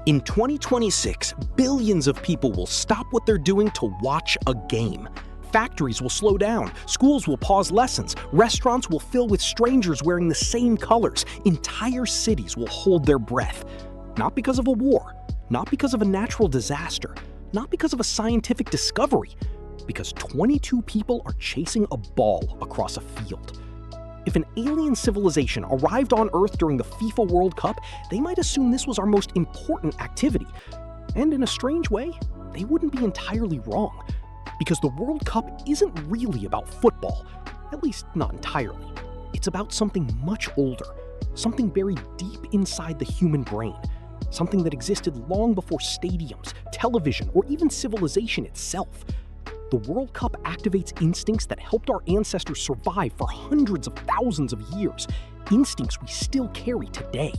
In 2026, billions of people will stop what they're doing to watch a game. Factories will slow down, schools will pause lessons, restaurants will fill with strangers wearing the same colors, entire cities will hold their breath. Not because of a war, not because of a natural disaster, not because of a scientific discovery, because 22 people are chasing a ball across a field. If an alien civilization arrived on Earth during the FIFA World Cup, they might assume this was our most important activity. And in a strange way, they wouldn't be entirely wrong. Because the World Cup isn't really about football, at least not entirely. It's about something much older, something buried deep inside the human brain, something that existed long before stadiums, television, or even civilization itself. The World Cup activates instincts that helped our ancestors survive for hundreds of thousands of years, instincts we still carry today.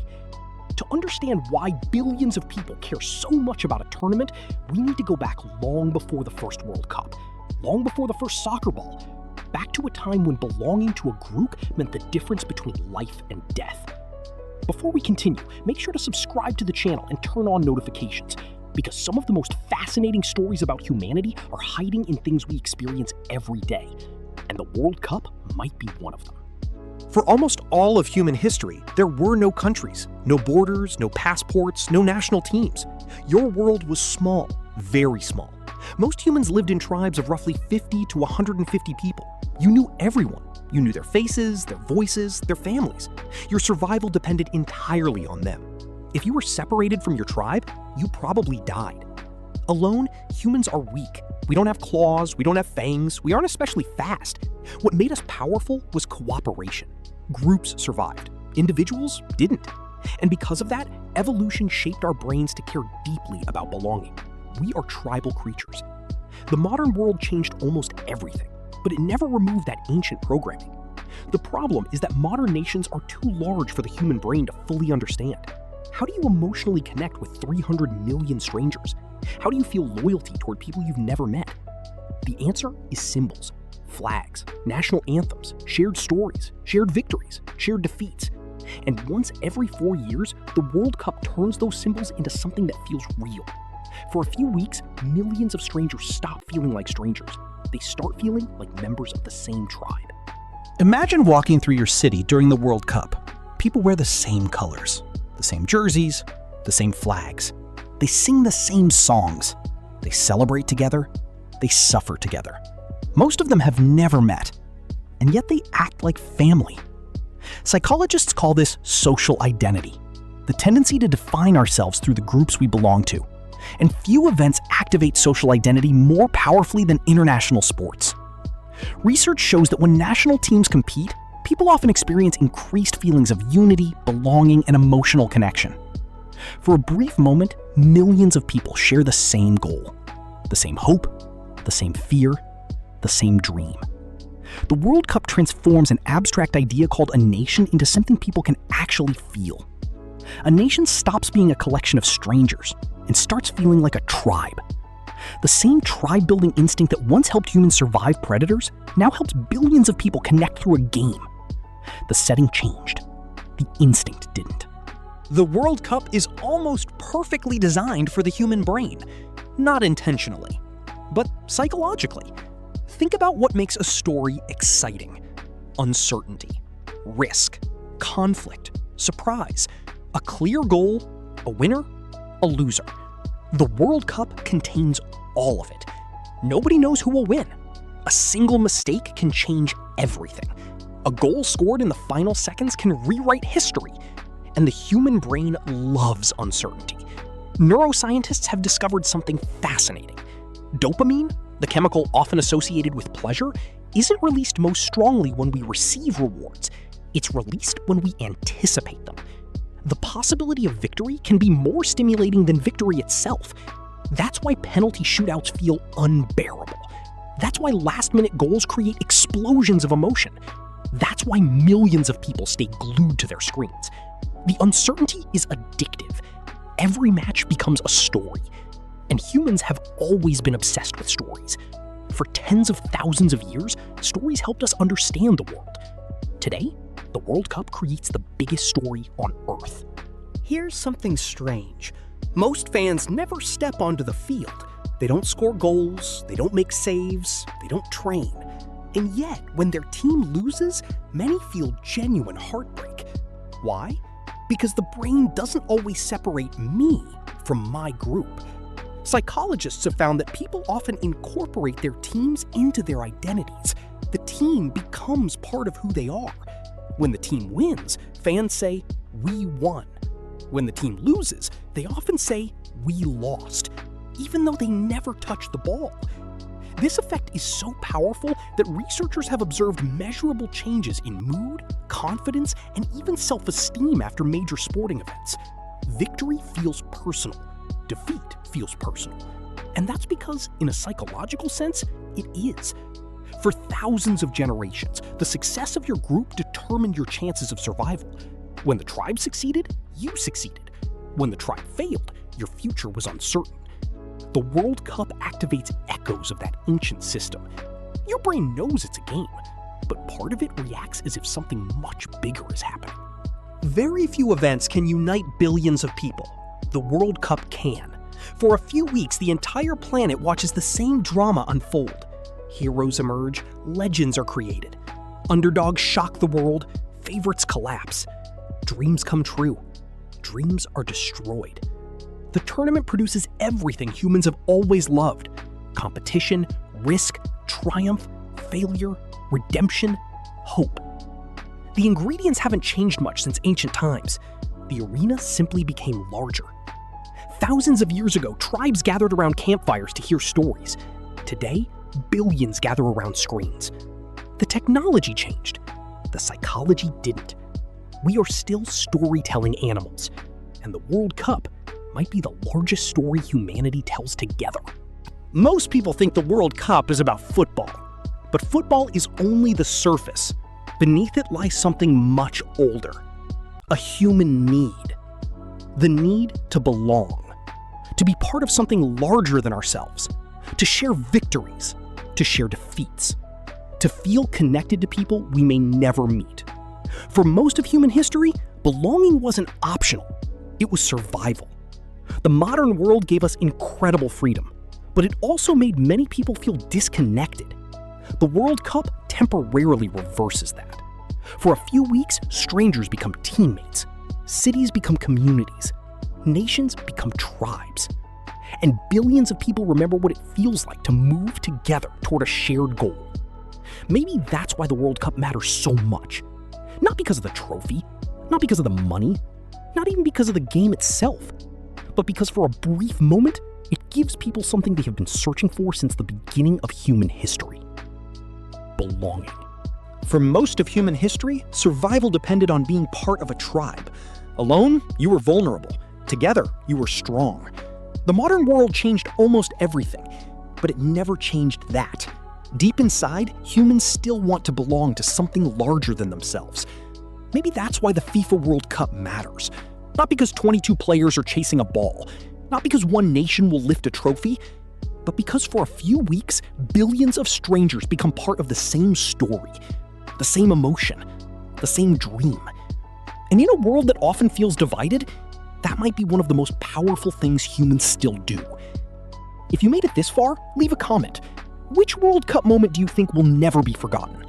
To understand why billions of people care so much about a tournament, we need to go back long before the first World Cup, long before the first soccer ball, back to a time when belonging to a group meant the difference between life and death. Before we continue, make sure to subscribe to the channel and turn on notifications, because some of the most fascinating stories about humanity are hiding in things we experience every day, and the World Cup might be one of them. For almost all of human history, there were no countries, no borders, no passports, no national teams. Your world was small, very small. Most humans lived in tribes of roughly 50 to 150 people. You knew everyone. You knew their faces, their voices, their families. Your survival depended entirely on them. If you were separated from your tribe, you probably died. Alone, humans are weak. We don't have claws, we don't have fangs, we aren't especially fast. What made us powerful was cooperation. Groups survived, individuals didn't. And because of that, evolution shaped our brains to care deeply about belonging. We are tribal creatures. The modern world changed almost everything, but it never removed that ancient programming. The problem is that modern nations are too large for the human brain to fully understand. How do you emotionally connect with 300 million strangers? How do you feel loyalty toward people you've never met? The answer is symbols, flags, national anthems, shared stories, shared victories, shared defeats. And once every 4 years, the World Cup turns those symbols into something that feels real. For a few weeks, millions of strangers stop feeling like strangers. They start feeling like members of the same tribe. Imagine walking through your city during the World Cup. People wear the same colors, the same jerseys, the same flags. They sing the same songs. They celebrate together. They suffer together. Most of them have never met, and yet they act like family. Psychologists call this social identity, the tendency to define ourselves through the groups we belong to. And few events activate social identity more powerfully than international sports. Research shows that when national teams compete, people often experience increased feelings of unity, belonging, and emotional connection. For a brief moment, millions of people share the same goal, the same hope, the same fear, the same dream. The World Cup transforms an abstract idea called a nation into something people can actually feel. A nation stops being a collection of strangers and starts feeling like a tribe. The same tribe-building instinct that once helped humans survive predators now helps billions of people connect through a game. The setting changed. The instinct didn't. The World Cup is almost perfectly designed for the human brain. Not intentionally, but psychologically. Think about what makes a story exciting. Uncertainty, risk, conflict, surprise, a clear goal, a winner, a loser. The World Cup contains all of it. Nobody knows who will win. A single mistake can change everything. A goal scored in the final seconds can rewrite history. And the human brain loves uncertainty. Neuroscientists have discovered something fascinating. Dopamine, the chemical often associated with pleasure, isn't released most strongly when we receive rewards. It's released when we anticipate them. The possibility of victory can be more stimulating than victory itself. That's why penalty shootouts feel unbearable. That's why last-minute goals create explosions of emotion. That's why millions of people stay glued to their screens. The uncertainty is addictive. Every match becomes a story. And humans have always been obsessed with stories. For tens of thousands of years, stories helped us understand the world. Today, the World Cup creates the biggest story on Earth. Here's something strange. Most fans never step onto the field. They don't score goals, they don't make saves, they don't train. And yet, when their team loses, many feel genuine heartbreak. Why? Because the brain doesn't always separate me from my group. Psychologists have found that people often incorporate their teams into their identities. The team becomes part of who they are. When the team wins, fans say, "We won." When the team loses, they often say, "We lost," even though they never touched the ball. This effect is so powerful that researchers have observed measurable changes in mood, confidence, and even self-esteem after major sporting events. Victory feels personal. Defeat feels personal. And that's because, in a psychological sense, it is. For thousands of generations, the success of your group determined your chances of survival. When the tribe succeeded, you succeeded. When the tribe failed, your future was uncertain. The World Cup activates echoes of that ancient system. Your brain knows it's a game, but part of it reacts as if something much bigger is happening. Very few events can unite billions of people. The World Cup can. For a few weeks, the entire planet watches the same drama unfold. Heroes emerge, legends are created. Underdogs shock the world, favorites collapse. Dreams come true. Dreams are destroyed. The tournament produces everything humans have always loved: competition, risk, triumph, failure, redemption, hope. The ingredients haven't changed much since ancient times. The arena simply became larger. Thousands of years ago, tribes gathered around campfires to hear stories. Today, billions gather around screens. The technology changed. The psychology didn't. We are still storytelling animals, and the World Cup might be the largest story humanity tells together. Most people think the World Cup is about football, but football is only the surface. Beneath it lies something much older: a human need. The need to belong, to be part of something larger than ourselves, to share victories, to share defeats, to feel connected to people we may never meet. For most of human history, belonging wasn't optional, it was survival. The modern world gave us incredible freedom, but it also made many people feel disconnected. The World Cup temporarily reverses that. For a few weeks, strangers become teammates, cities become communities, nations become tribes, and billions of people remember what it feels like to move together toward a shared goal. Maybe that's why the World Cup matters so much. Not because of the trophy, not because of the money, not even because of the game itself, but because for a brief moment, it gives people something they have been searching for since the beginning of human history: belonging. For most of human history, survival depended on being part of a tribe. Alone, you were vulnerable. Together, you were strong. The modern world changed almost everything, but it never changed that. Deep inside, humans still want to belong to something larger than themselves. Maybe that's why the FIFA World Cup matters. Not because 22 players are chasing a ball, not because one nation will lift a trophy, but because for a few weeks, billions of strangers become part of the same story, the same emotion, the same dream. And in a world that often feels divided, that might be one of the most powerful things humans still do. If you made it this far, leave a comment. Which World Cup moment do you think will never be forgotten?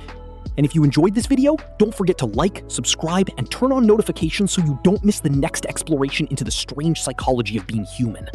And if you enjoyed this video, don't forget to like, subscribe, and turn on notifications so you don't miss the next exploration into the strange psychology of being human.